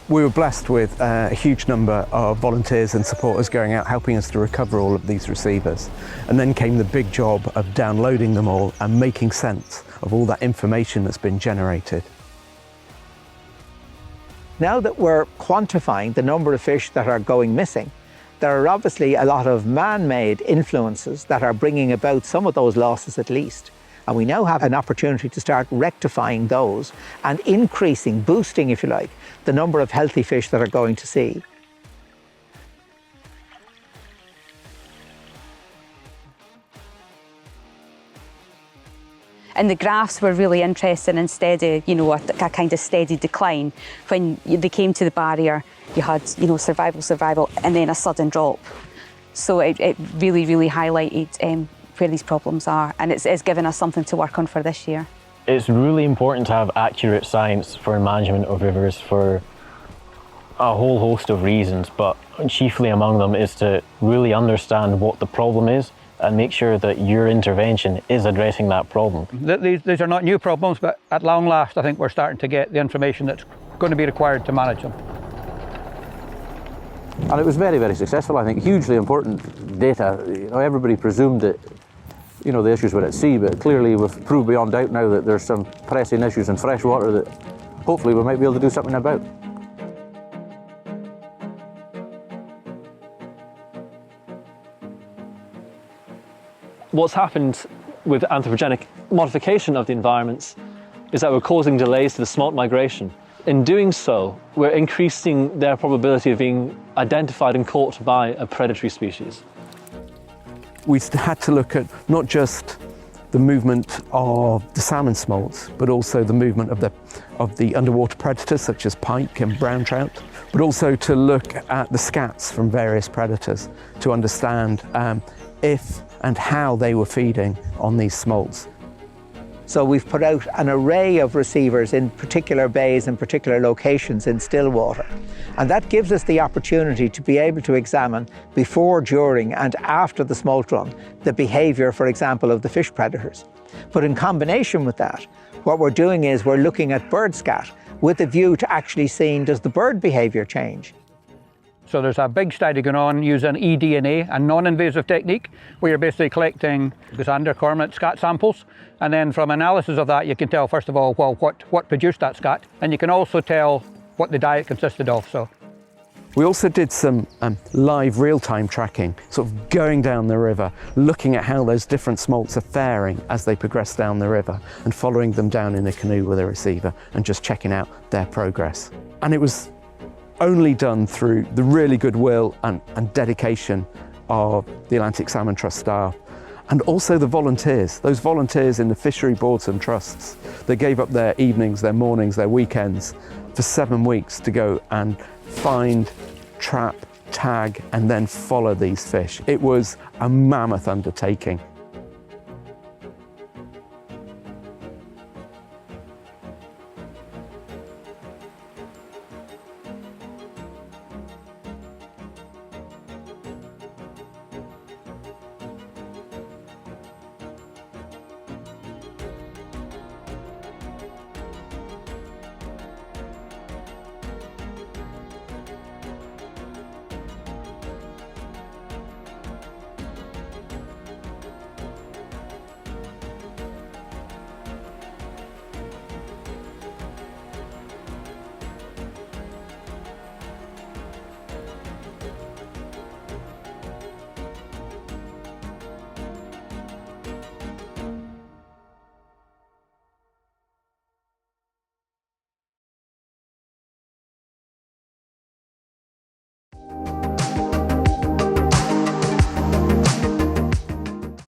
We were blessed with a huge number of volunteers and supporters going out helping us to recover all of these receivers. And then came the big job of downloading them all and making sense of all that information that's been generated. Now that we're quantifying the number of fish that are going missing, there are obviously a lot of man-made influences that are bringing about some of those losses at least. And we now have an opportunity to start rectifying those and increasing, boosting, if you like, the number of healthy fish that are going to sea. And the graphs were really interesting and steady, a kind of steady decline. When they came to the barrier, you had, survival, and then a sudden drop. So it really, really highlighted where these problems are, and it's given us something to work on for this year. It's really important to have accurate science for management of rivers for a whole host of reasons, but chiefly among them is to really understand what the problem is and make sure that your intervention is addressing that problem. These are not new problems, but at long last I think we're starting to get the information that's going to be required to manage them. And it was very, very successful, I think. Hugely important data. Everybody presumed that the issues were at sea, but clearly we've proved beyond doubt now that there's some pressing issues in freshwater that hopefully we might be able to do something about. What's happened with anthropogenic modification of the environments is that we're causing delays to the smolt migration. In doing so, we're increasing their probability of being identified and caught by a predatory species. We had to look at not just the movement of the salmon smolts, but also the movement of the underwater predators such as pike and brown trout, but also to look at the scats from various predators to understand if and how they were feeding on these smolts. So we've put out an array of receivers in particular bays and particular locations in still water. And that gives us the opportunity to be able to examine before, during and after the smolt run the behaviour, for example, of the fish predators. But in combination with that, what we're doing is we're looking at bird scat with a view to actually seeing, does the bird behaviour change? So there's a big study going on using eDNA, a non-invasive technique, where you're basically collecting Lysander, cormorant, scat samples, and then from analysis of that you can tell, first of all, what produced that scat, and you can also tell what the diet consisted of. So we also did some live real-time tracking, sort of going down the river, looking at how those different smolts are faring as they progress down the river, and following them down in a canoe with a receiver and just checking out their progress. And it was only done through the really good will and dedication of the Atlantic Salmon Trust staff, and also the volunteers, those volunteers in the fishery boards and trusts that gave up their evenings, their mornings, their weekends for 7 weeks to go and find, trap, tag, and then follow these fish. It was a mammoth undertaking.